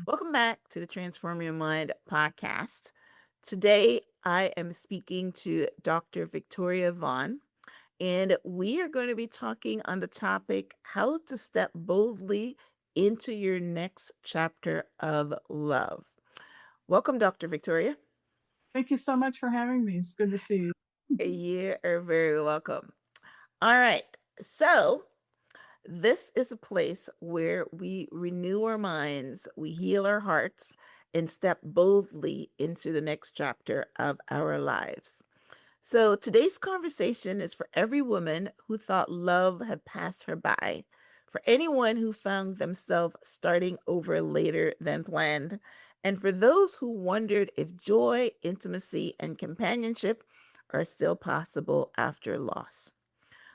Welcome back to the Transform Your Mind podcast. Today, I am speaking to Dr. Victoria Vaughn, and we are going to be talking on the topic how to step boldly into your next chapter of love. Welcome, Dr. Victoria. Thank you so much for having me. It's good to see you. You are very welcome. All right. So, this is a place where we renew our minds, we heal our hearts, and step boldly into the next chapter of our lives. So, today's conversation is for every woman who thought love had passed her by, for anyone who found themselves starting over later than planned, and for those who wondered if joy, intimacy, and companionship are still possible after loss.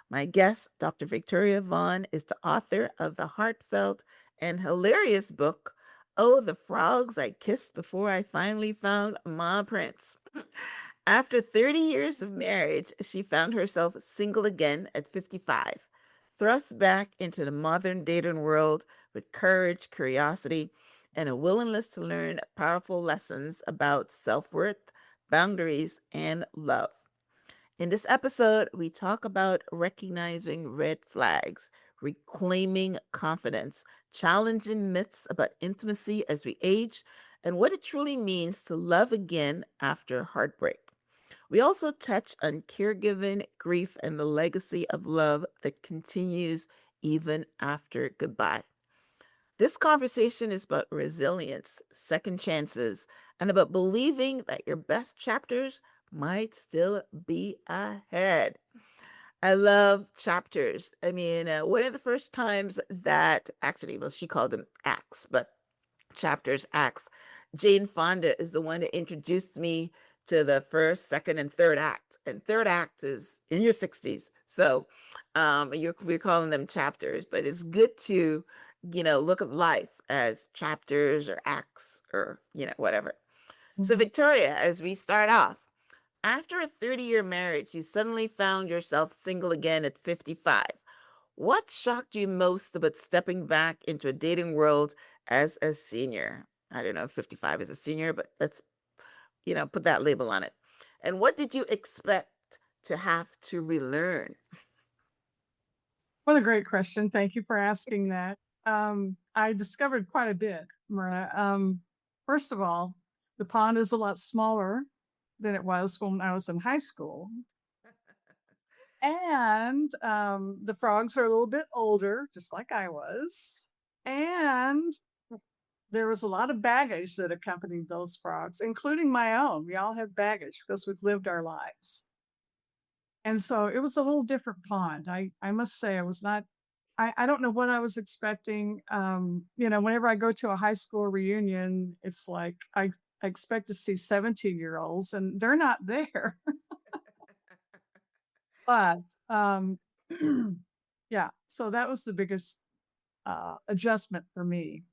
My guest, Dr. Victoria Vaughn, is the author of the heartfelt and hilarious book, Oh, the Frogs I Kissed Before I Finally Found Ma Prince. After 30 years of marriage, she found herself single again at 55, thrust back into the modern dating world with courage, curiosity, and a willingness to learn powerful lessons about self worth, boundaries, and love. In this episode, we talk about recognizing red flags, reclaiming confidence, challenging myths about intimacy as we age, and what it truly means to love again after heartbreak. We also touch on caregiving, grief, and the legacy of love that continues even after goodbye. This conversation is about resilience, second chances, and about believing that your best chapters might still be ahead. I love chapters. I mean, one of the first times that actually, well, she called them acts, but chapters, acts. Jane Fonda is the one that introduced me to the first, second, and third act. And third act is in your 60s. So we're calling them chapters, but it's good to, look at life as chapters or acts or, whatever. So, Mhm. Victoria, as we start off, after a 30-year marriage, you suddenly found yourself single again at 55. What shocked you most about stepping back into a dating world as a senior? I don't know if 55 is a senior, but let's, put that label on it. And what did you expect to have to relearn? What a great question. Thank you for asking that. I discovered quite a bit, Myrna. First of all, the pond is a lot smaller than it was when I was in high school. And the frogs are a little bit older, just like I was. And there was a lot of baggage that accompanied those frogs, including my own. We all have baggage because we've lived our lives. And so it was a little different pond. I must say I was not I don't know what I was expecting. Whenever I go to a high school reunion, it's like I expect to see 17-year-olds and they're not there. But yeah, so that was the biggest adjustment for me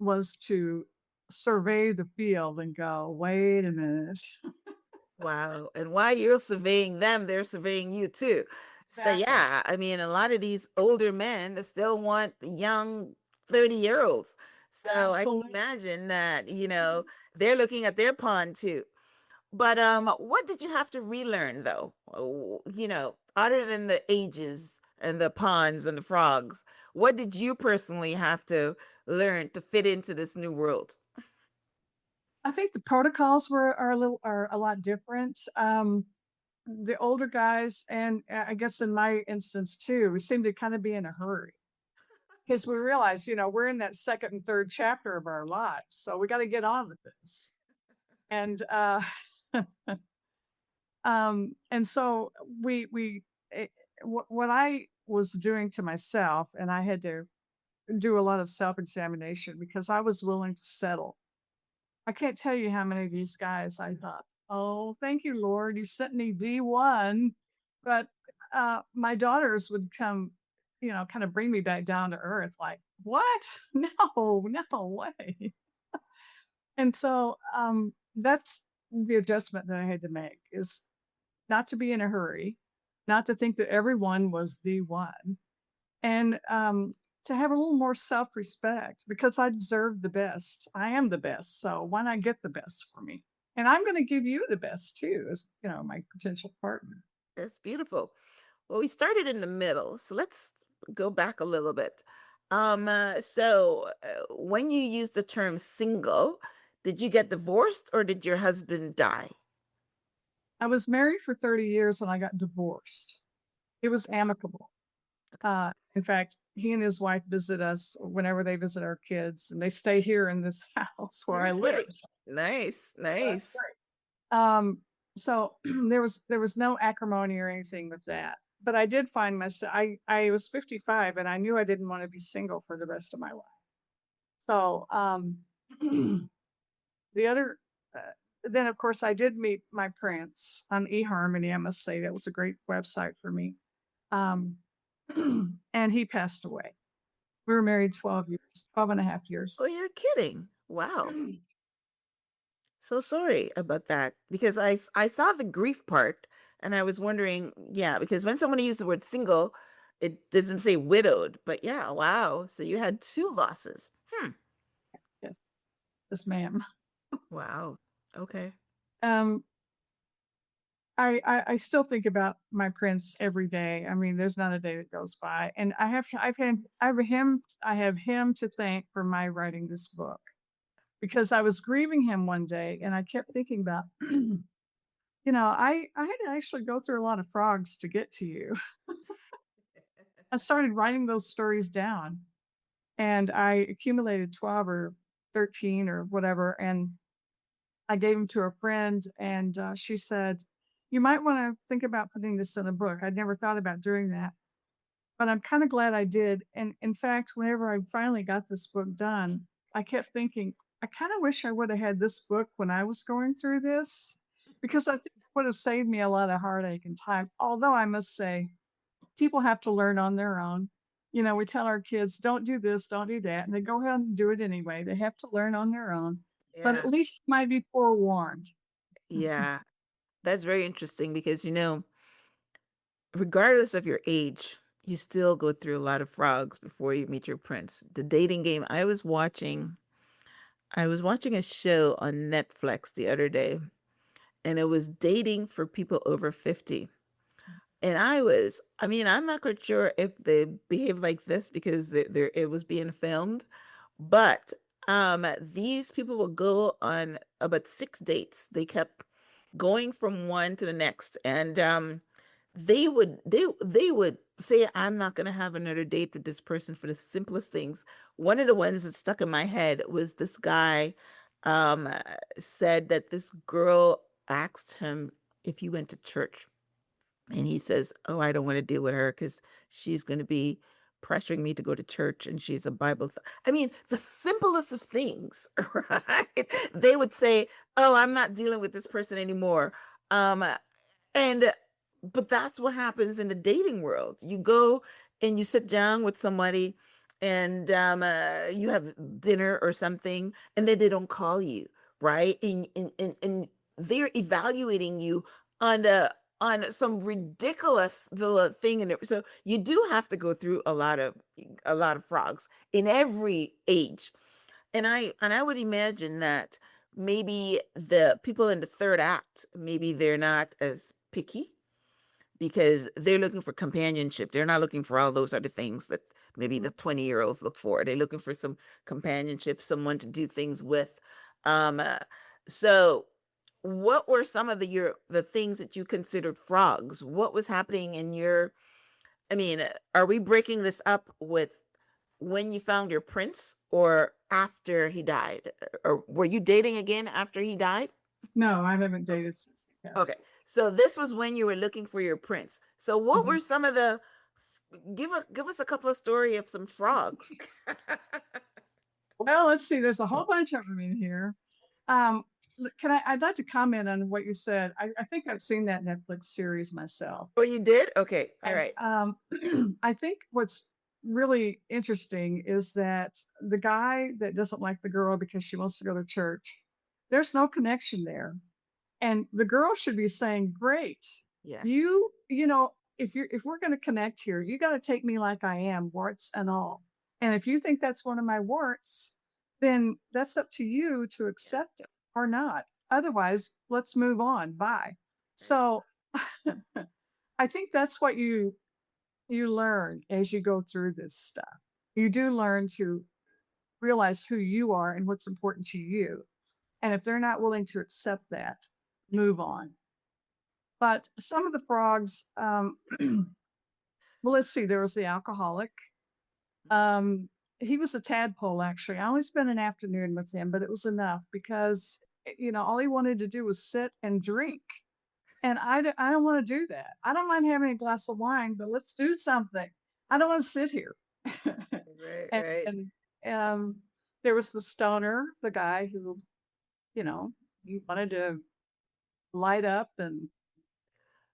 was to survey the field and go, wait a minute. Wow. And while you're surveying them, they're surveying you too. So, Exactly. yeah, I mean, a lot of these older men that still want the young 30-year-olds. So I can Absolutely. imagine that, they're looking at their pond too. But what did you have to relearn though? Other than the ages and the ponds and the frogs, what did you personally have to learn to fit into this new world? I think the protocols are a lot different. The older guys, and I guess in my instance too, we seem to kind of be in a hurry because we realize, we're in that second and third chapter of our lives, so we got to get on with this. And and so we what I was doing to myself, and I had to do a lot of self examination because I was willing to settle. I can't tell you how many of these guys I thought, "Oh, thank you, Lord, you sent me the one." But, my daughters would come, kind of bring me back down to earth like, "What? No, no way." And so, that's the adjustment that I had to make is not to be in a hurry, not to think that everyone was the one. And, to have a little more self-respect because I deserve the best. I am the best, so why not get the best for me? And I'm gonna give you the best too as, my potential partner. That's beautiful. Well, we started in the middle, so let's go back a little bit. When you used the term single, did you get divorced or did your husband die? I was married for 30 years and I got divorced. It was amicable. In fact, he and his wife visit us whenever they visit our kids, and they stay here in this house where I You're live. kidding. Nice, So that's nice. great. So there was no acrimony or anything with that. But I did find myself. I was 55, and I knew I didn't want to be single for the rest of my life. So the other. Then of course I did meet my prince on eHarmony. I must say that was a great website for me. Um, and he passed away. We were married 12 years, 12 and a half years. Oh, you're kidding. Wow. So sorry about that because I saw the grief part and I was wondering, yeah, because when someone used the word single, it doesn't say widowed, but yeah, wow. So you had two losses. Hmm. Yes, yes, ma'am. Wow. Okay. Um, I still think about my prince every day. I mean, there's not a day that goes by, and I have him to thank for my writing this book because I was grieving him one day, and I kept thinking about, I had to actually go through a lot of frogs to get to you. I started writing those stories down, and I accumulated 12 or 13 or whatever, and I gave them to a friend, and she said, "You might want to think about putting this in a book." I'd never thought about doing that, but I'm kind of glad I did. And in fact, whenever I finally got this book done, I kept thinking, I kind of wish I would have had this book when I was going through this, because I think it would have saved me a lot of heartache and time. Although I must say, people have to learn on their own. We tell our kids, don't do this, don't do that, and they go ahead and do it anyway. They have to learn on their own. But at Yeah. least you might be forewarned. Yeah. That's very interesting because, regardless of your age, you still go through a lot of frogs before you meet your prince. The dating game, I was watching a show on Netflix the other day, and it was dating for people over 50. And I'm not quite sure if they behave like this because it was being filmed, but these people will go on about 6 dates. They kept going from one to the next, and they would say, "I'm not gonna have another date with this person for the simplest things." One of the ones that stuck in my head was this guy um said that this girl asked him if he went to church. And he says, "Oh, I don't want to deal with her because she's going to be pressuring me to go to church and she's a I mean, the simplest of things, right? They would say, "Oh, I'm not dealing with this person anymore." Um, and but that's what happens in the dating world. You go and you sit down with somebody and you have dinner or something, and then they don't call you, right? And they're evaluating you on some ridiculous little thing, and so you do have to go through a lot of frogs in every age. And I would imagine that maybe the people in the third act, maybe they're not as picky because they're looking for companionship. They're not looking for all those other things that maybe the 20-year-olds look for. They're looking for some companionship, someone to do things with. Um, uh, so what were some of the things that you considered frogs? What was happening in your, are we breaking this up with when you found your prince or after he died? Or were you dating again after he died? No, I haven't dated since he Okay. passed. So this was when you were looking for your prince. So what Mhm. were some of the give us a couple of story of some frogs. Well, let's see. There's a whole bunch of them in here. Um, I'd like to comment on what you said. I think I've seen that Netflix series myself. Oh, you did? Okay. All And right. I think what's really interesting is that the guy that doesn't like the girl because she wants to go to church, there's no connection there. And the girl should be saying, "Great, Yeah. if we're going to connect here, you got to take me like I am, warts and all." And if you think that's one of my warts, then that's up to you to Yeah. accept it or not. Otherwise, let's move on. Bye. Right. So I think that's what you learn as you go through this stuff. You do learn to realize who you are and what's important to you. And if they're not willing to accept that, move on. But some of the frogs, well, let's see, there was the alcoholic. Mhm. Um, he was a tadpole, actually. I only spent an afternoon with him, but it was enough because, all he wanted to do was sit and drink. And I don't want to do that. I don't mind having a glass of wine, but let's do something. I don't want to sit here. Right, and, right. and there was the stoner, the guy who, you know, he wanted to light up. And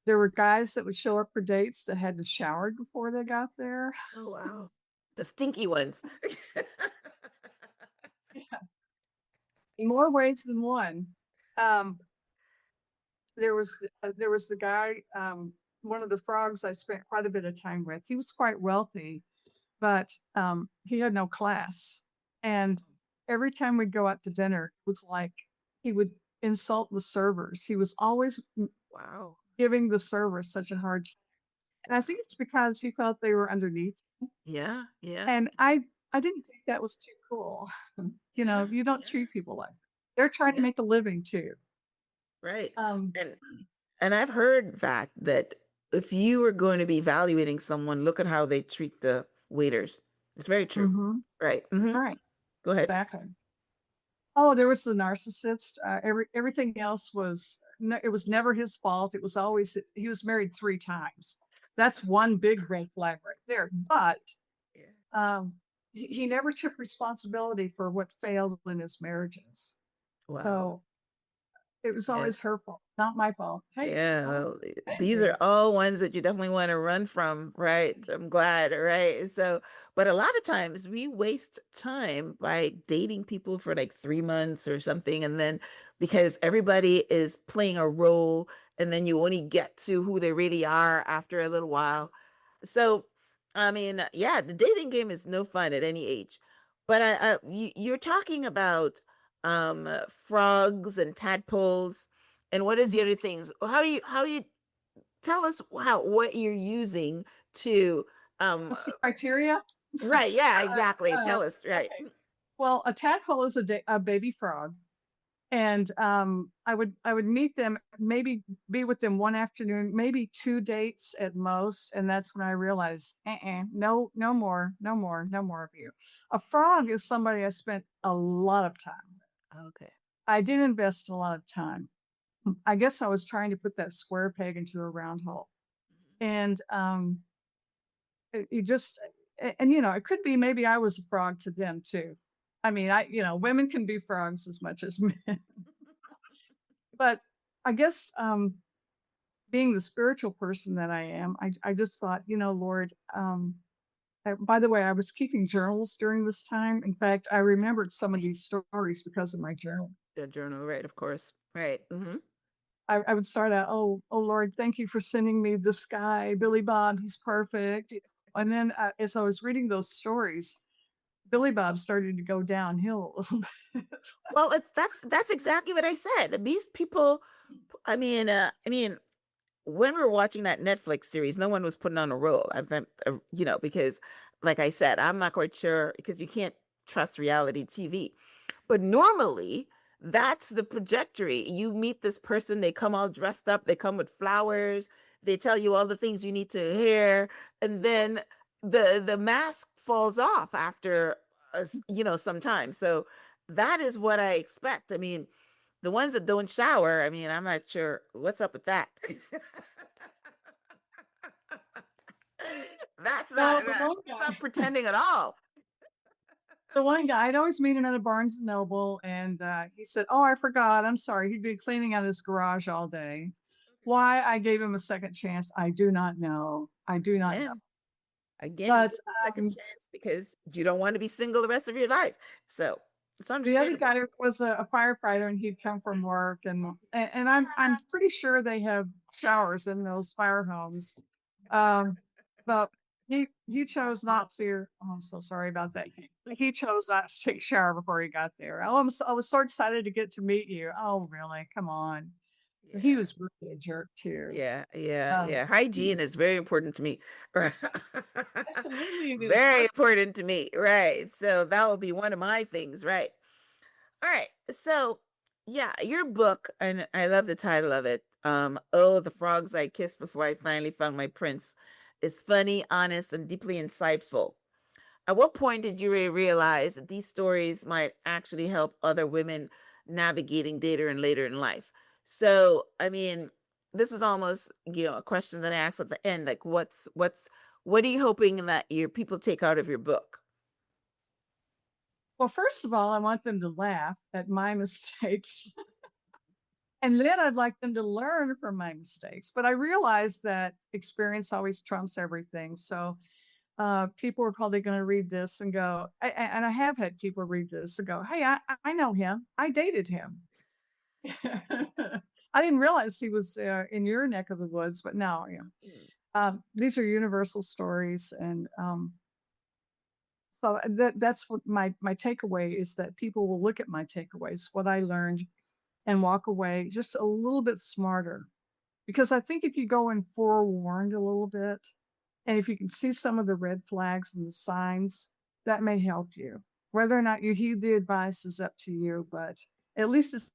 there were guys that would show up for dates that hadn't showered before they got there. Oh, wow. The stinky ones. In more ways than one. Um, there was the guy, one of the frogs I spent quite a bit of time with. He was quite wealthy, but he had no class. And every time we'd go out to dinner, it was like he would insult the servers. He was always Wow. giving the servers such a hard time. And I think it's because he felt they were underneath. Yeah, yeah, And I didn't think that was too cool. yeah, You don't yeah, treat people like that. They're trying to yeah. make a living too. Right. Um, And I've heard that if you are going to be evaluating someone, look at how they treat the waiters. It's very true. mhm, Right. Hmm. right, Go ahead. exactly. Oh, there was the narcissist. Everything else was it was never his fault. It was always he was married 3 times. That's one big red flag right there. But Yeah. um, he never took responsibility for what failed in his marriages. Wow. So it was always Yes. her fault, not my fault. Hey, Yeah, oh, well, thank these are you. all ones that you definitely want to run from, right? I'm glad, right? So, but a lot of times we waste time by dating people for like 3 months or something, and then because everybody is playing a role, and then you only get to who they really are after a little while. So, I mean, yeah, the dating game is no fun at any age. But you're talking about frogs and tadpoles, and what is the Mhm. other things? How do you tell us how what you're using to um What's the criteria? right, yeah, exactly. Tell us, right. Okay. Well, a tadpole is a baby frog. And I would meet them, maybe be with them one afternoon, maybe 2 dates at most, and that's when I realized, no, no more, no more, no more of you. A frog is somebody I spent a lot of time with. Okay. I did invest a lot of time. I guess I was trying to put that square peg into a round hole, and it just and it could be maybe I was a frog to them too. I mean, women can be frogs as much as men, but I guess being the spiritual person that I am, I just thought, Lord, by the way, I was keeping journals during this time. In fact, I remembered some of these stories because of my journal. The journal, right, of course. Right. I would start out, oh Lord, thank you for sending me this guy, Billy Bob. He's perfect. And then as I was reading those stories, Billy Bob started to go downhill a little bit. Well, that's exactly what I said. These people, I mean, when we were watching that Netflix series, no one was putting on a role. I think, because, like I said, I'm not quite sure because you can't trust reality TV. But normally, that's the trajectory. You meet this person, they come all dressed up, they come with flowers, they tell you all the things you need to hear, and then the mask falls off after some time. So that is what I expect. I mean, the ones that don't shower, I mean, I'm not sure what's up with that. That's not No, the one that's guy, not pretending at all. I'd always meet him at a Barnes and Noble, and he said, "Oh, I forgot. I'm sorry." He'd been cleaning out his garage all day. Why I gave him a second chance, I do not know. I do not know. Again, again, you But get the second um, chance because you don't want to be single the rest of your life. So it's the other understandable. guy was a firefighter, and he'd come from work, and I'm pretty sure they have showers in those fire homes. Um, but he chose not to. Oh, I'm so sorry about that. He chose not to take a shower before he got there. I was so excited to get to meet you. Oh, really? Come on. He Yeah. was really a jerk too. Yeah, yeah, Um, yeah. Hygiene is very important to me. Right. Absolutely, it is. Very important to me. Right. So that will be one of my things. Right. All right. So, yeah, your book, and I love the title of it. Oh, the Frogs I Kissed Before I Finally Found My Prince, is funny, honest, and deeply insightful. At what point did you realize that these stories might actually help other women navigating data and later in life? So, I mean, this is almost, a question that I asked at the end, like what are you hoping that your people take out of your book? Well, first of all, I want them to laugh at my mistakes, and then I'd like them to learn from my mistakes. But I realize that experience always trumps everything. So people are probably going to read this and go, and I have had people read this and go, "Hey, I know him. I dated him." I didn't realize he was in your neck of the woods, but no, Mm, these are universal stories, and so that's what my takeaway is, that people will look at my takeaways, what I learned, and walk away just a little bit smarter. Because I think if you go in forewarned a little bit, and if you can see some of the red flags and the signs, that may help you. Whether or not you heed the advice is up to you, but at least it's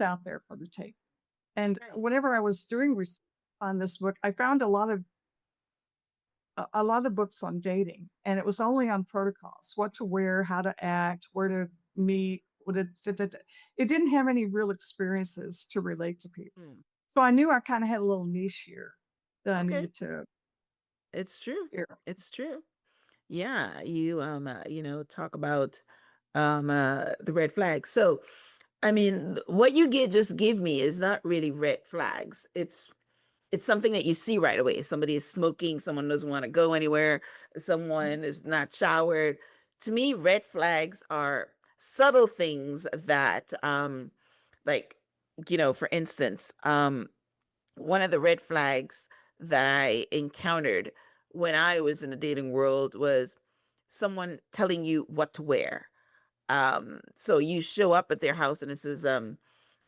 out there for the take. And right. whenever I was doing research on this book, I found a lot of books on dating, and it was only on protocols, what to wear, how to act, where to meet, what it didn't have any real experiences to relate to people. Mm, So I knew I kind of had a little niche here that I okay. needed to It's true. hear. It's true. Yeah, talk about the red flags. So, I mean, what you get just give me is not really red flags. It's something that you see right away. Somebody is smoking, someone doesn't want to go anywhere, someone is not showered. To me, red flags are subtle things that like, for instance, one of the red flags that I encountered when I was in the dating world was someone telling you what to wear. So you show up at their house and it says,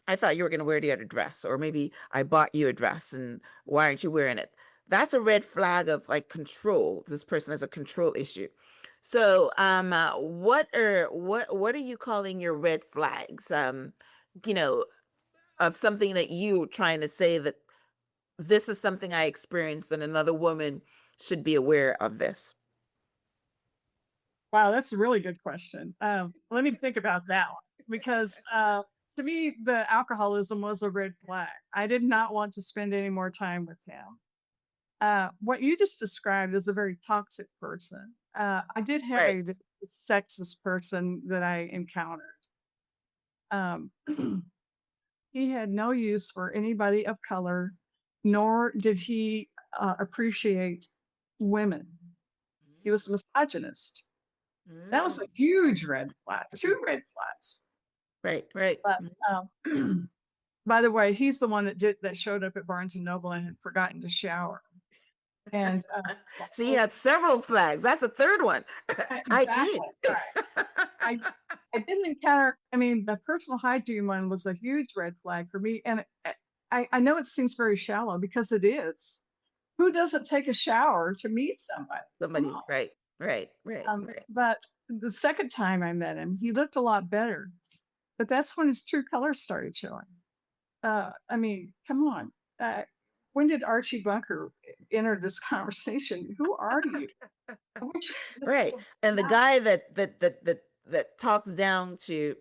I thought you were going to wear the other dress, or maybe I bought you a dress and why aren't you wearing it? That's a red flag of like control. This person has a control issue. So, what are you calling your red flags? You know, of something that you trying to say that this is something I experienced and another woman should be aware of this. Wow, that's a really good question. Let me think about that one, because to me, the alcoholism was a red flag. I did not want to spend any more time with him. What you just described is a very toxic person. I did have Right. a sexist person that I encountered. Um, he had no use for anybody of color, nor did he appreciate women. He was a misogynist. That was a Mm. huge red flag, two red flags. Right, right. But Mm. by the way, he's the one that showed up at Barnes and Noble and had forgotten to shower. And So you had several flags. That's a third one. Hygiene. exactly right. I I didn't encounter. I mean, the personal hygiene one was a huge red flag for me, and I know it seems very shallow because it is. Who doesn't take a shower to meet somebody? Come Somebody, on. right, right, right, right. But the second time I met him, he looked a lot better. But that's when his true colors started showing. I mean, come on. When did Archie Bunker enter this conversation? Who are you? I wish you would just Right. go And the out. guy that talks down to,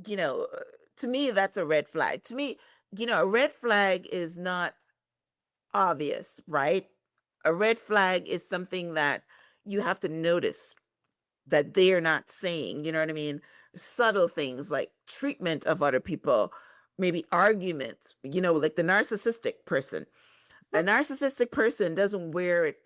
you know, uh, to me that's a red flag. To me, a red flag is not obvious, right? A red flag is something that you have to notice that they're not saying, you know what I mean? Subtle things like treatment of other people, maybe arguments, like the narcissistic person. A narcissistic person doesn't wear it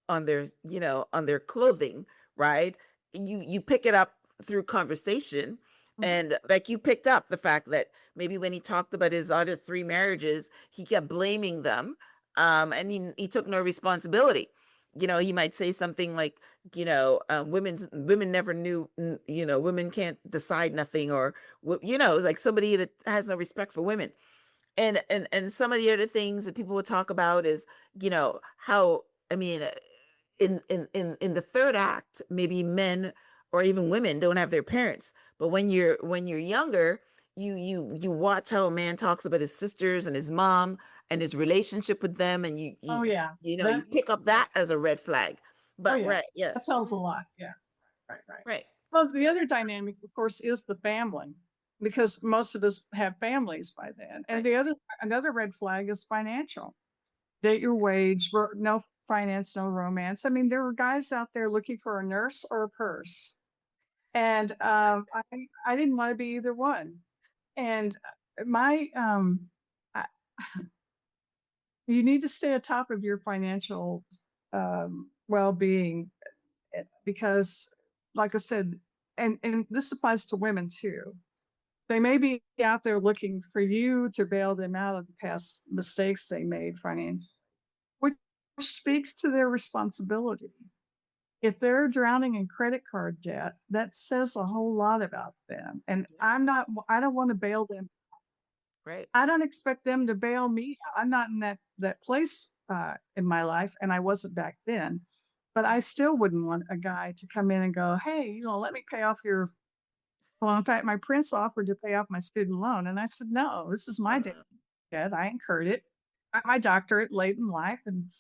on their clothing, right? You pick it up through conversation, Mhm. and like you picked up the fact that maybe when he talked about his other three marriages, he kept blaming them, and he took no responsibility. he might say something like, women never knew, women can't decide nothing, or like somebody that has no respect for women. And some of the other things that people would talk about is, how, I mean, in the third act, maybe men or even women don't have their parents, but when you're younger, you watch how a man talks about his sisters and his mom and his relationship with them, and you Oh, you yeah. you pick up Yeah. that as a red flag. Oh, But yeah. right, That yes. tells a lot. Yeah. Right. Right. Well, the other dynamic, of course, is the family, because most of us have families by then. And Right. another red flag is financial. Date your wage, no finance, no romance. I mean, there were guys out there looking for a nurse or a purse, and I didn't want to be either one. And my I, you need to stay atop of your financial well-being, because, like I said, and this applies to women too. They may be out there looking for you to bail them out of the past mistakes they made financially, which speaks to their responsibility. If they're drowning in credit card debt, that says a whole lot about them. And Yeah. I don't want to bail them. Right. I don't expect them to bail me out. I'm not in that place in my life, and I wasn't back then. But I still wouldn't want a guy to come in and go, "Hey, let me pay off your." Well, in fact, my prince offered to pay off my student loan, and I said, "No, this is my Uh, debt. I incurred it. Got my doctorate late in life, and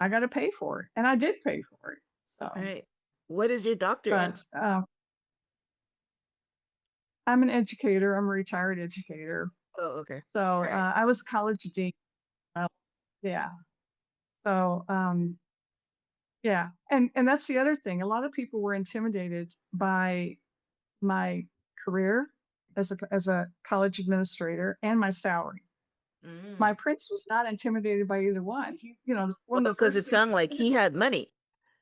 I got to pay for it, and I did pay for it." So, right. What is your doctor in? but I'm an educator. I'm a retired educator. Oh, okay. So All right. I was a college dean. uh, Yeah. So, yeah, and that's the other thing. A lot of people were intimidated by my career as a college administrator and my salary. My Mm. prince was not intimidated by either one. Well, One of the because first it things sounded like he did. he had money.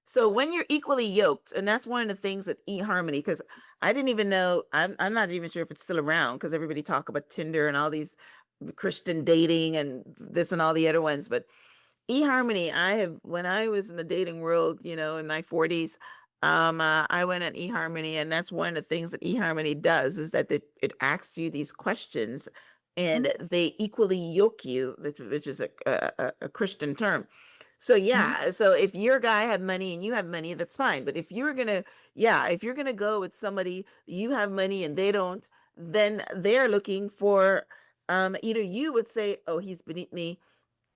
So when you're equally yoked, and that's one of the things that eHarmony, because I didn't even know, I'm not even sure if it's still around, because everybody talk about Tinder and all these Christian dating and this and all the other ones. But eHarmony, when I was in the dating world, in my 40s, I went on eHarmony, and that's one of the things that eHarmony does, is that it asks you these questions, Mhm, and they equally yoke you, which is a Christian term. So mhm, yeah, so if your guy have money and you have money, that's fine. But if you're gonna go with somebody, you have money and they don't, then they're looking for, either you would say, oh, he's beneath me,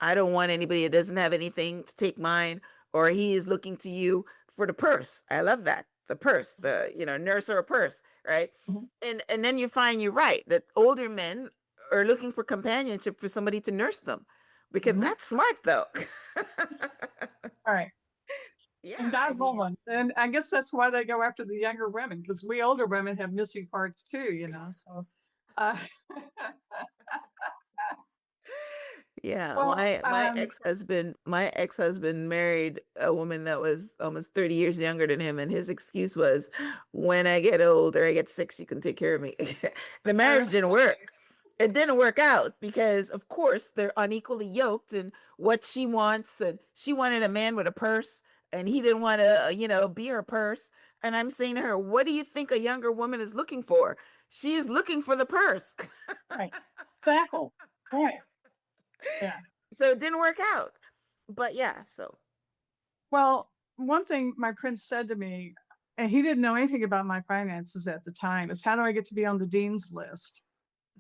I don't want anybody that doesn't have anything to take mine, or he is looking to you for the purse. I love that. The purse, the nurse or a purse, right? mhm, And then you find, you're right, that older men are looking for companionship, for somebody to nurse them, because mhm. that's smart though. All right. And Yeah, I God mean, woman. And I guess that's why they go after the younger women, because we older women have missing parts too, So, uh, yeah, well, my ex-husband married a woman that was almost 30 years younger than him, and his excuse was, when I get old or I get sick, she can take care of me. The marriage that's didn't work. nice. It didn't work out because, of course, they're unequally yoked, and what she wants, and she wanted a man with a purse, and he didn't want to, be her purse. And I'm saying to her, what do you think a younger woman is looking for? She is looking for the purse. Right. Exactly. Right. Yeah. So it didn't work out. But yeah, so Well, one thing my prince said to me, and he didn't know anything about my finances at the time, is, "How do I get to be on the dean's list?"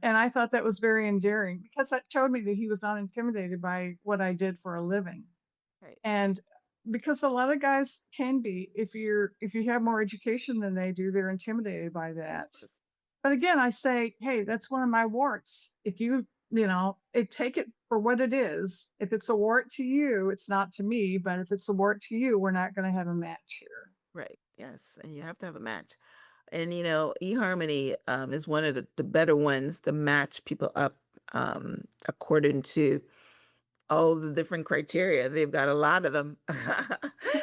And I thought that was very endearing, because that showed me that he was not intimidated by what I did for a living. right. And because a lot of guys can be, if you have more education than they do, they're intimidated by that. Just But again, I say, hey, that's one of my warts. If take it for what it is. If it's a wart to you, it's not to me. But if it's a wart to you, we're not going to have a match here. right. Yes. And you have to have a match. And eHarmony is one of the better ones to match people up, according to all the different criteria. They've got a lot of them. And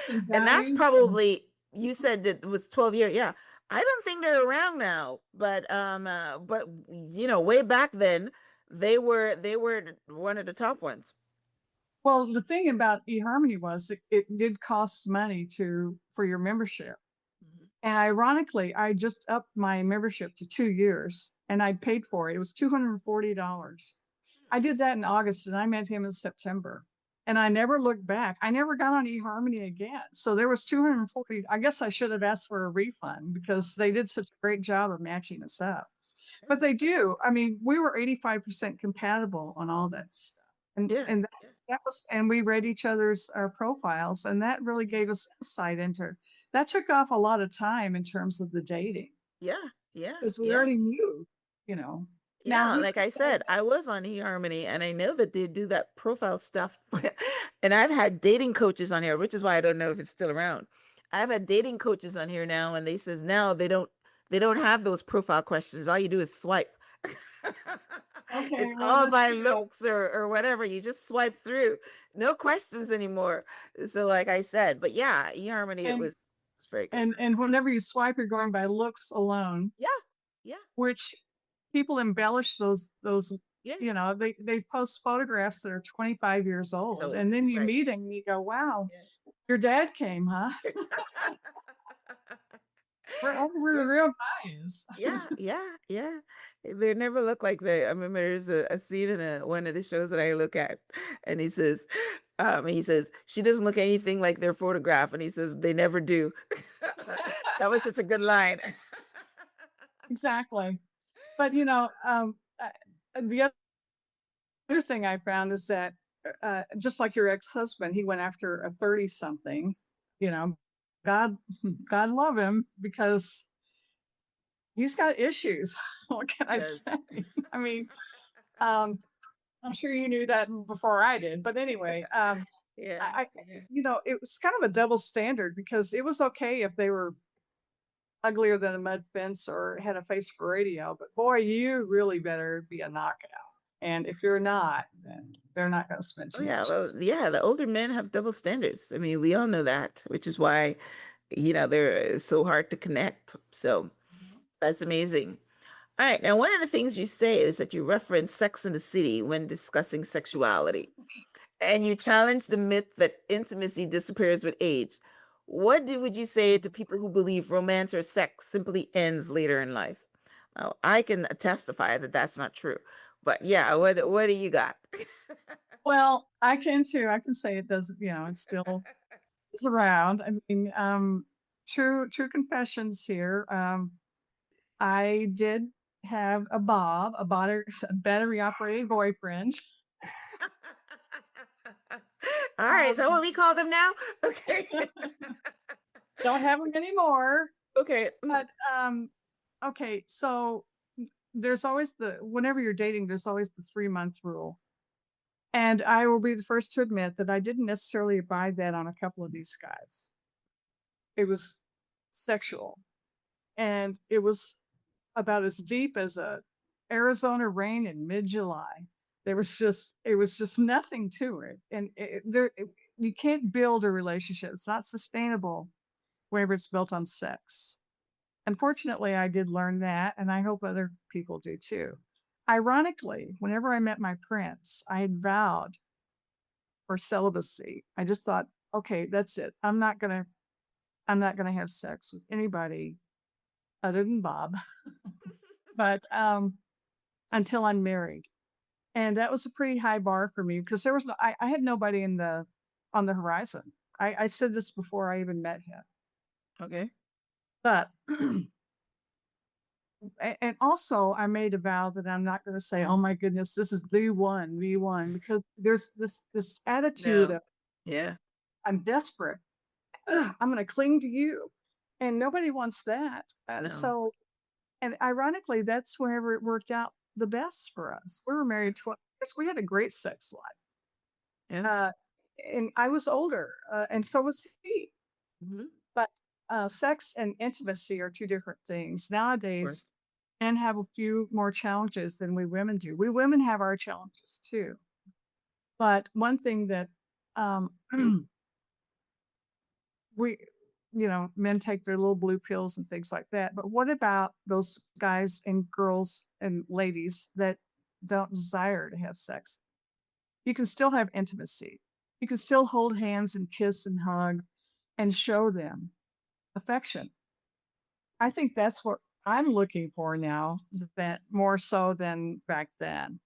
And that's values. And probably, you said that it was 12 years. Yeah. I don't think they're around now, but way back then, they were one of the top ones. Well, the thing about eHarmony was it did cost money to for your membership. Mhm. And ironically, I just upped my membership to 2 years and I paid for it. It was $240. I Hmm. did that in August and I met him in September. And I never looked back. I never got on eHarmony again. So there was 240. I guess I should have asked for a refund because they did such a great job of matching us up. That's But they amazing. do. I mean, we were 85% compatible on all that stuff. And Yeah, and that, yeah, that was and we read each other's profiles and that really gave us insight into that took off a lot of time in terms of the dating yeah, yeah, because we yeah. already knew, you know. Now Yeah, who's like to I say said, that I was on eHarmony and I know that they do that profile stuff. And I've had dating coaches on here, which is why I don't know if it's still around. I've had dating coaches on here now and they says now they don't have those profile questions. All you do is swipe. okay, It's well all that's by good. looks or whatever. You just swipe through. No questions anymore. So like I said, but yeah, eHarmony And was very good. and whenever you swipe you're going by looks alone, Yeah. Yeah. which people embellish those Yes. they post photographs that are 25 years It's old old. and then you Right. meet him and you go, wow, Yeah. your dad came, huh? Where the Yeah, real guy is. yeah, yeah, yeah. They never look like they. I remember there's a scene in one of the shows that I look at, and he says she doesn't look anything like their photograph, and he says they never do. That was such a good line. Exactly. But, the other thing I found is that, just like your ex-husband, he went after a 30 something, you know, God God love him because he's got issues. What can I Yes. say? I mean, um, I'm sure you knew that before I did, but anyway, Yeah, I yeah. it was kind of a double standard because it was okay if they were uglier than a mud fence or had a face for radio, but boy, you really better be a knockout. And if you're not, then they're not going to spend Oh too yeah, much. well, yeah, the older men have double standards. I mean, we all know that, which is why, they're so hard to connect. So that's amazing. All right. Now, one of the things you say is that you reference Sex in the City when discussing sexuality, and you challenge the myth that intimacy disappears with age. Would you say to people who believe romance or sex simply ends later in life? Now, I can testify that that's not true. But yeah, what do you got? Well, I can too. I can say it doesn't, it still is around. I mean, true confessions here. I did have a Bob, a battery operated boyfriend. All right, so what Um, we call them now? Okay. don't have them anymore. Okay. But okay, so there's always whenever you're dating, there's always the 3 month rule. And I will be the first to admit that I didn't necessarily abide that on a couple of these guys. It was sexual. And it was about as deep as a Arizona rain in mid-July. It was just nothing to it. And you can't build a relationship. It's not sustainable whenever it's built on sex. Unfortunately, I did learn that, and I hope other people do too. Ironically, whenever I met my prince, I had vowed for celibacy. I just thought, okay, that's it. I'm not gonna have sex with anybody other than Bob, but until I'm married. And that was a pretty high bar for me because there was I had nobody on the horizon. I said this before I even met him. Okay. But and also I made a vow that I'm not going to say, "Oh my goodness, this is the one," because there's this attitude No. of Yeah. I'm desperate. Ugh, I'm going to cling to you, and nobody wants that. No. So, and ironically, that's wherever it worked out the best for us. We were married 12 years. We had a great sex life, Yeah. uh, and I was older, and so was he. Hmm. Of But sex and intimacy are two different things course. nowadays. Men have a few more challenges than we women do. We women have our challenges too. But one thing that um, we, men take their little blue pills and things like that. But what about those guys and girls and ladies that don't desire to have sex? You can still have intimacy. You can still hold hands and kiss and hug and show them affection. I think that's what I'm looking for now, that more so than back then.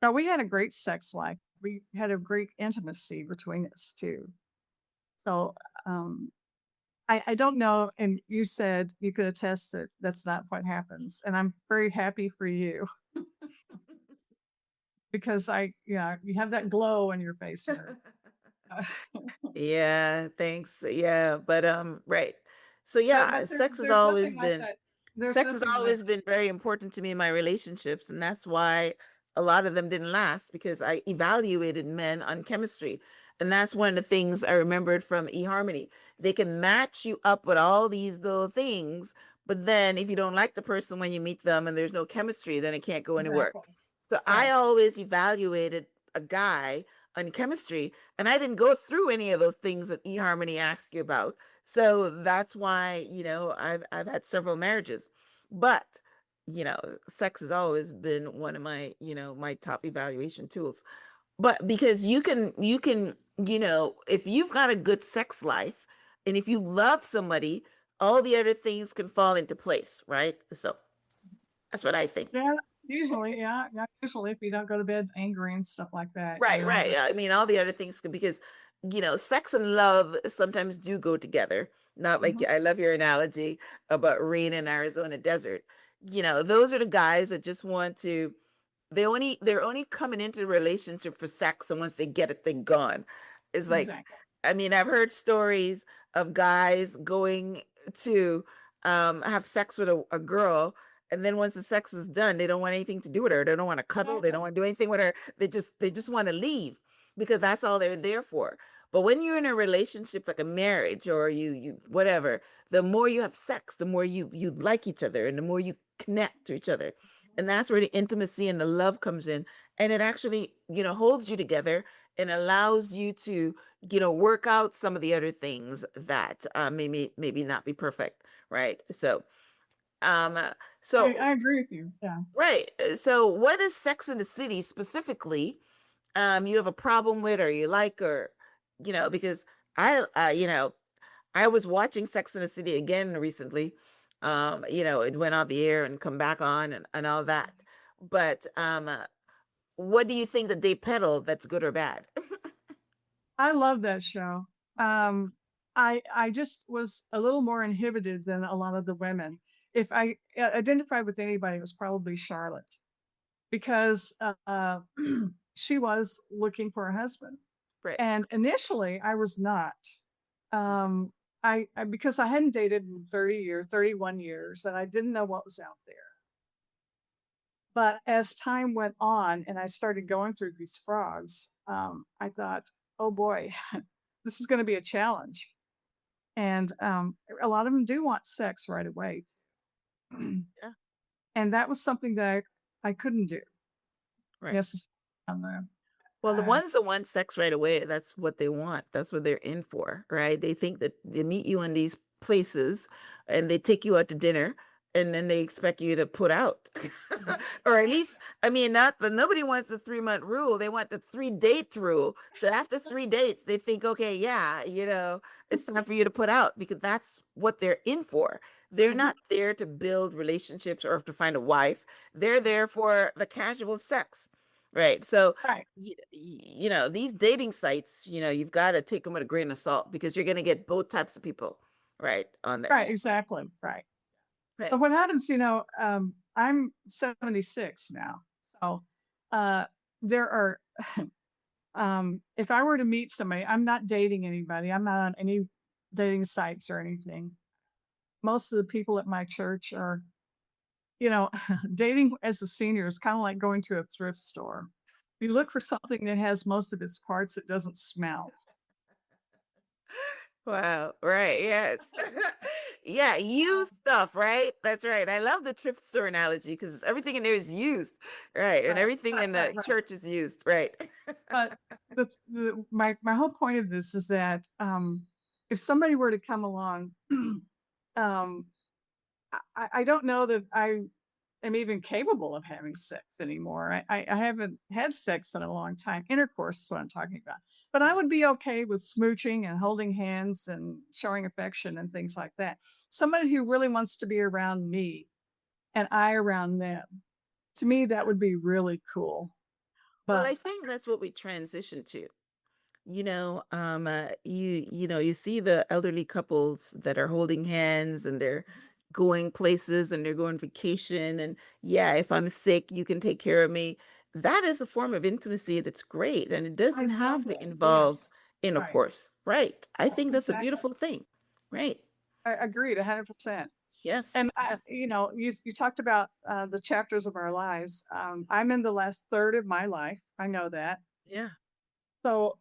Now we had a great sex life. We had a great intimacy between us too. So um, I don't know. And you said you could attest that that's not what happens, and I'm very happy for you because yeah, you have that glow on your face there. Uh, Yeah, thanks. Yeah, but right. So yeah, but there's nothing like that. There's sex has nothing like always been very important to me in my relationships, and that's why a lot of them didn't last because I evaluated men on chemistry. And that's one of the things I remembered from eHarmony. They can match you up with all these little things, but then if you don't like the person when you meet them and there's no chemistry, then it can't go anywhere. exactly So I right. always evaluated a guy on chemistry, and I didn't go through any of those things that eHarmony asks you about. So that's why, I've had several marriages. But, sex has always been one of my, my top evaluation tools. But because if you've got a good sex life and if you love somebody, all the other things can fall into place, right? So that's what I think. Yeah, usually, yeah, yeah. Usually, if you don't go to bed angry and stuff like that, Right, right. but I mean, all the other things could because sex and love sometimes do go together. Not like mhm, I love your analogy about rain in Arizona desert. Those are the guys that just want to they're only coming into the relationship for sex, and once they get it, they're gone. It's like, exactly. I mean, I've heard stories of guys going to have sex with a girl, and then once the sex is done, they don't want anything to do with her. They don't want to cuddle. They don't Exactly. want to do anything with her. They just want to leave because that's all they're there for. But when you're in a relationship like a marriage or you whatever, the more you have sex, the more you like each other and the more you connect to each other. And that's where the intimacy and the love comes in. And it actually, holds you together and allows you to, work out some of the other things that maybe not be perfect, right? Um, uh, so I agree with you. Yeah. right. So what is Sex in the City specifically? You have a problem with, or you like, or because I was watching Sex in the City again recently. It went off the air and come back on and all that. But what do you think that they peddle that's good or bad? I love that show. Um, I just was a little more inhibited than a lot of the women. If I identified with anybody, it was probably Charlotte because she was looking for a husband, Right. and initially I was not. Um, I because I hadn't dated in 30 years, 31 years, and I didn't know what was out there. But as time went on and I started going through these frogs, I thought, oh boy, this is going to be a challenge. And a lot of them do want sex right away. And Yeah. that was something that I couldn't do. Right. Yes. Well, the Uh, ones that want sex right away, that's what they want. That's what they're in for, right? They think that they meet you in these places and they take you out to dinner and then they expect you to put out. Or at least, I mean, not the nobody wants the 3-month rule. They want the 3-date rule. So after 3 dates, they think, okay, yeah, it's time for you to put out because that's what they're in for. They're mhm. not there to build relationships or to find a wife. They're there for the casual sex. Right. So Right, these dating sites, you've got to take them with a grain of salt because you're going to get both types of people, right, on there. right, exactly, right. Right. But what happens, I'm 76 now. So uh, there are if I were to meet somebody, I'm not dating anybody. I'm not on any dating sites or anything. Most of the people at my church are, you know, dating as a senior is kind of like going to a thrift store. You look for something that has most of its parts that doesn't smell. Wow. Right. Yes. Yeah. Used stuff. Right. That's right. I love the thrift store analogy because everything in there is used. Right. And Right, everything right, in right, the right. church is used. Right. But my whole point of this is that if somebody were to come along, um, I don't know that I am even capable of having sex anymore. I haven't had sex in a long time. Intercourse is what I'm talking about. But I would be okay with smooching and holding hands and showing affection and things like that. Somebody who really wants to be around me and I around them. To me, that would be really cool. Well, But I think that's what we transition to. You see the elderly couples that are holding hands and they're going places and they're going vacation, and yeah, if I'm sick, you can take care of me. That is a form of intimacy that's great, and it I doesn't love have to that. involve Yes. Right. intercourse, right? I think that's a Exactly. beautiful thing, right? I agreed 100%. Yes, And yes, you talked about the chapters of our lives. I'm in the last third of my life. I know that. yeah. So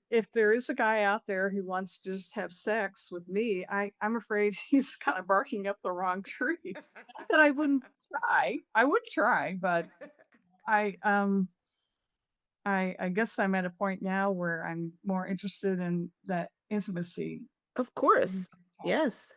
if there is a guy out there who wants to just have sex with me, I'm afraid he's kind of barking up the wrong tree. Not that I wouldn't try. I would try, but I I guess I'm at a point now where I'm more interested in that intimacy. Of course. Yes.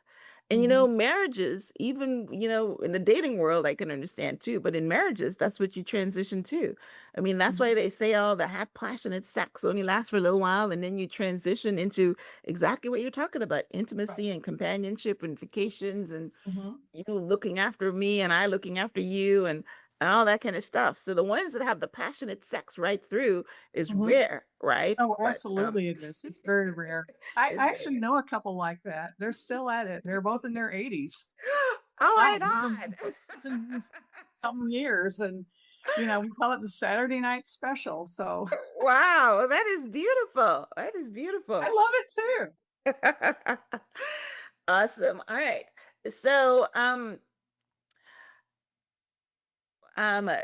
And Mhm. marriages, even, in the dating world, I can understand too, but in marriages, that's what you transition to. I mean, that's why Mhm. they say, oh, the hot, passionate sex only lasts for a little while, and then you transition into exactly what you're talking about, Right. intimacy and companionship and vacations and Mhm. you looking after me and I looking after you and all that kind of stuff. So the ones that have the passionate sex right through is Mhm. rare, right? Oh, But absolutely it is. It's very rare. I it's very actually know a couple like that. They're still at it. They're both in their 80s. Oh Wow, my they've been God. been some years, and, we call it the Saturday night special, so Wow, that is beautiful. That is I beautiful. love it too. Awesome. All right. So,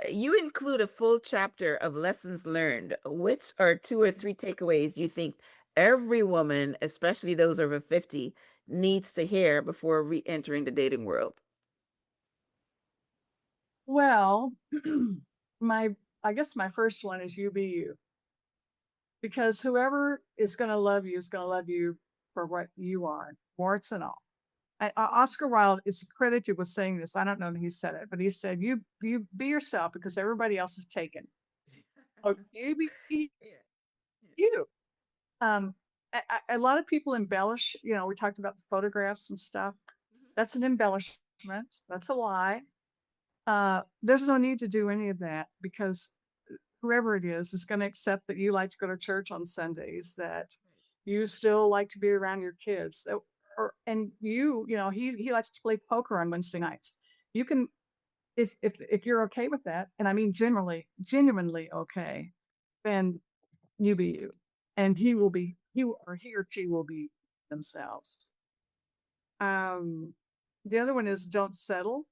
you include a full chapter of lessons learned. Which are two or three takeaways you think every woman, especially those over 50, needs to hear before re-entering the dating world? Well, my I guess my first one is you be you, because whoever is gonna love you is gonna love you for what you are, warts and all. Oscar Wilde is credited with saying this. I don't know if he said it, but he said, "You be yourself because everybody else is taken. Oh, you be Yeah. you." Um, a lot of people embellish. We talked about the photographs and stuff. Mhm. That's an embellishment. That's a lie. There's no need to do any of that because whoever it is going to accept that you like to go to church on Sundays, that you still like to be around your kids, and he likes to play poker on Wednesday nights. You can, if you're okay with that, and I mean genuinely okay, then you be you, and he or she will be themselves. The other one is don't settle.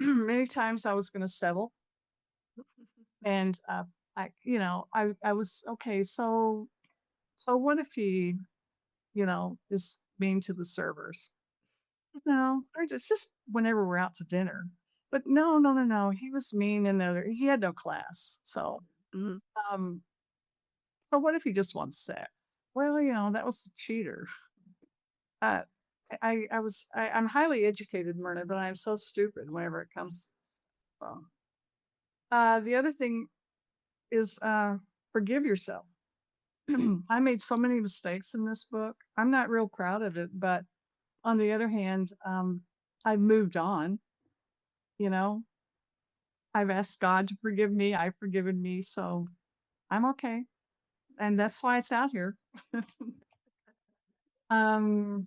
Many times I was going to settle, and I was okay. So what if he is mean to the servers? No, or just whenever we're out to dinner. But no, no, no, no. He was mean, and he had no class. Mhm. Um, so what if he just wants sex? Well, that was the cheater. Uh, I'm highly educated, Myrna, but I'm so stupid whenever it comes. So, the other thing is forgive yourself. I made so many mistakes in this book. I'm not real proud of it, but on the other hand, I've moved on. You know, I've asked God to forgive me. I've forgiven me, so I'm okay, and that's why it's out here. Um,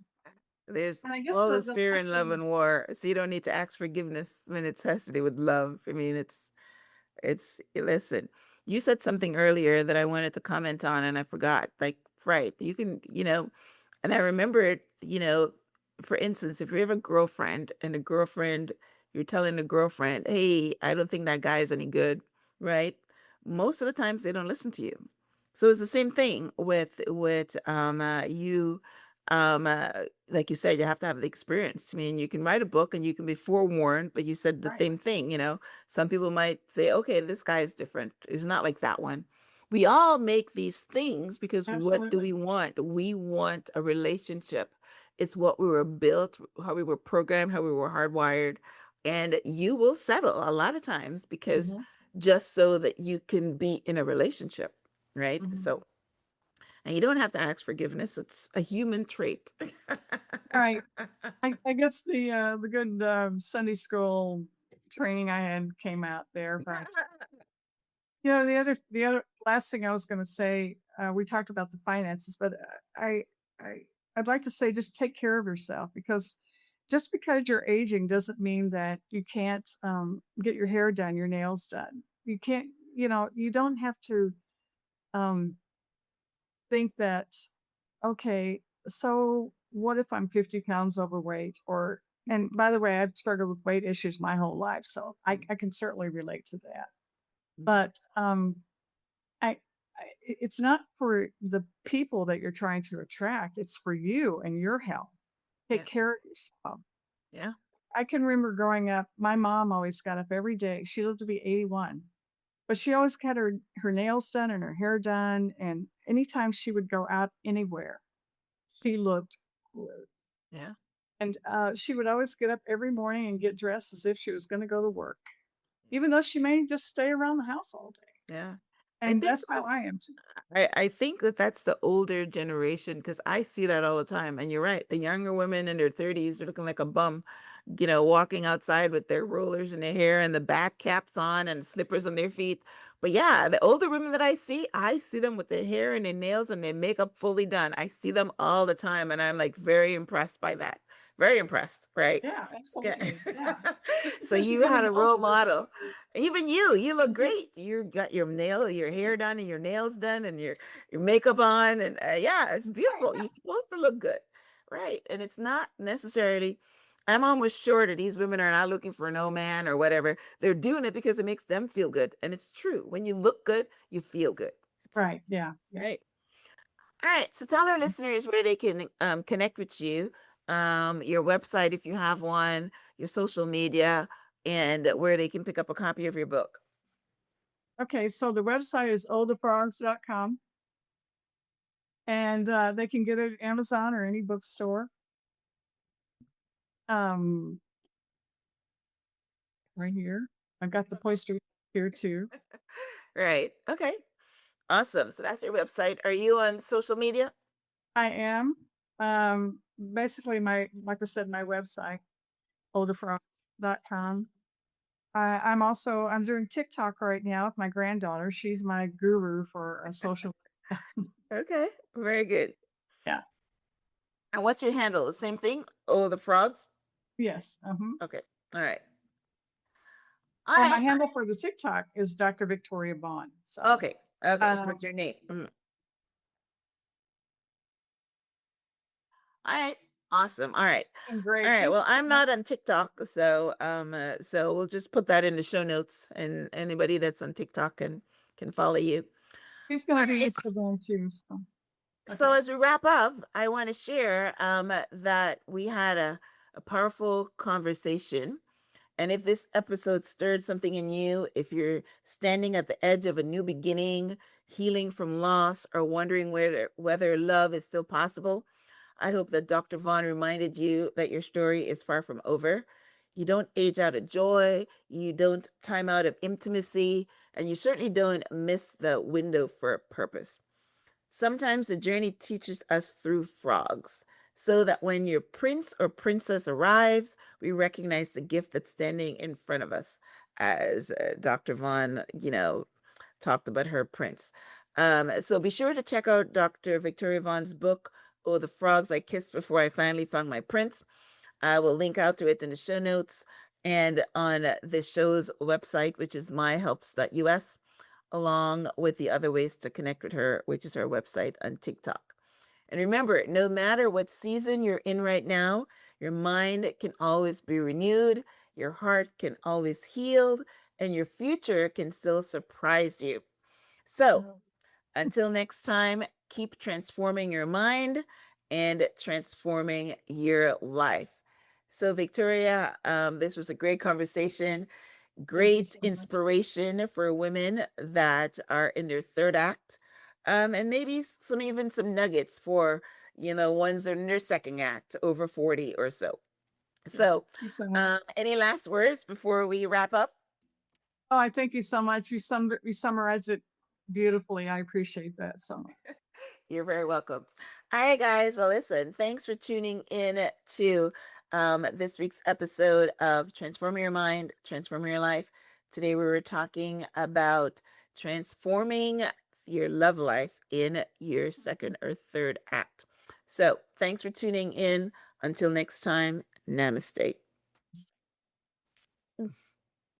There's and I guess all the, this the fear last and love thing and is war, so you don't need to ask forgiveness when it's necessity with love. I mean, listen, you said something earlier that I wanted to comment on and I forgot. Like, right, you can, and I remember it, for instance, if you have a girlfriend and you're telling the girlfriend, hey, I don't think that guy is any good, right? Most of the times they don't listen to you. So it's the same thing with you like you said, you have to have the experience. I mean, you can write a book and you can be forewarned, but you said the right. same thing, some people might say, okay, this guy is different. It's not like that one. We all make these things because what do Absolutely. we want? We want a relationship. It's what we were built, how we were programmed, how we were hardwired. And you will settle a lot of times because Hmm. just so that you can be in a relationship, right? Hmm. So, and you don't have to ask forgiveness. It's a human trait. Right. I guess the good Sunday school training I had came out there, but the other last thing I was going to say, we talked about the finances, but I I'd like to say just take care of yourself because just because you're aging doesn't mean that you can't get your hair done, your nails done. You can't, you don't have to um, think that okay, so what if I'm 50 pounds overweight? Or, and by the way, I've struggled with weight issues my whole life, so I can certainly relate to that. But I, it's not for the people that you're trying to attract. It's for you and your health. Yeah, Take care of yourself. yeah, I can remember growing up, my mom always got up every day. She lived to be 81, but she always had her nails done and her hair done. And anytime she would go out anywhere, she looked good. yeah, And she would always get up every morning and get dressed as if she was going to go to work, even though she may just stay around the house all day. yeah. I And think that's how that I am too. I think that that's the older generation because I see that all the time. And you're right. The younger women in their 30s are looking like a bum, walking outside with their rollers in their hair and the back caps on and slippers on their feet. But yeah, the older women that I see them with their hair and their nails and their makeup fully done. I see them all the time. And I'm like very impressed by that. Very impressed, right? Yeah, Yeah. absolutely. Yeah. Just So because you're you had getting a role older doesn't model. mean Even you look great. You got your hair done and your nails done and your makeup on and yeah, it's right. beautiful. Yeah. You're supposed to look good. Right. And it's not necessarily I'm almost sure that these women are not looking for no man or whatever. They're doing it because it makes them feel good. And it's true. When you look good, you feel good. It's Right. Yeah. Yeah. right. All right. So tell our listeners where they can connect with you, your website if you have one, your social media, and where they can pick up a copy of your book. Okay. So the website is oldthefrogs.com, and they can get it at Amazon or any bookstore. Um, right here. I got the poster here too. Right. Okay. Awesome. So that's your website. Are you on social media? I am. Basically, like I said, my website, oldthefrogs.com. I'm doing TikTok right now with my granddaughter. She's my guru for social. Okay. Very good. Yeah. And what's your handle? The same thing? Oh, the frogs? Yes. Okay. All right. All Well, my right. handle for the TikTok is Dr. Victoria Vaughn. So, Okay. Okay. So um, that's your name. All right. Awesome. All right. and All great. right. Thank Well, you so I'm much. not on TikTok, so we'll just put that in the show notes, and anybody that's on TikTok can follow you. She's going All to be right. Instagram too. So, So okay. as we wrap up, I want to share that we had a powerful conversation. And if this episode stirred something in you, if you're standing at the edge of a new beginning, healing from loss, or wondering whether love is still possible, I hope that Dr. Vaughn reminded you that your story is far from over. You don't age out of joy, you don't time out of intimacy, and you certainly don't miss the window for a purpose. Sometimes the journey teaches us through frogs, so that when your prince or princess arrives, we recognize the gift that's standing in front of us, as Dr. Vaughn, talked about her prince. So be sure to check out Dr. Victoria Vaughn's book, Oh, the Frogs I Kissed Before I Finally Found My Prince. I will link out to it in the show notes and on the show's website, which is myhelps.us, along with the other ways to connect with her, which is her website on TikTok. And remember, no matter what season you're in right now, your mind can always be renewed, your heart can always heal, and your future can still surprise you. So, until next time, keep transforming your mind and transforming your life. So, Victoria, this was a great conversation, Thank you great so much. inspiration for women that are in their third act, and maybe even some nuggets for ones that are in their second act, over 40 or so. Yeah. So, Thank you so much. any last words before we wrap up? Oh, I thank you so much. You summarized it beautifully. I appreciate that so much. You're very welcome. All right, guys. Well, listen, thanks for tuning in to this week's episode of Transforming Your Mind, Transforming Your Life. Today, we were talking about transforming your love life in your second or third act. So, thanks for tuning in. Until next time, namaste.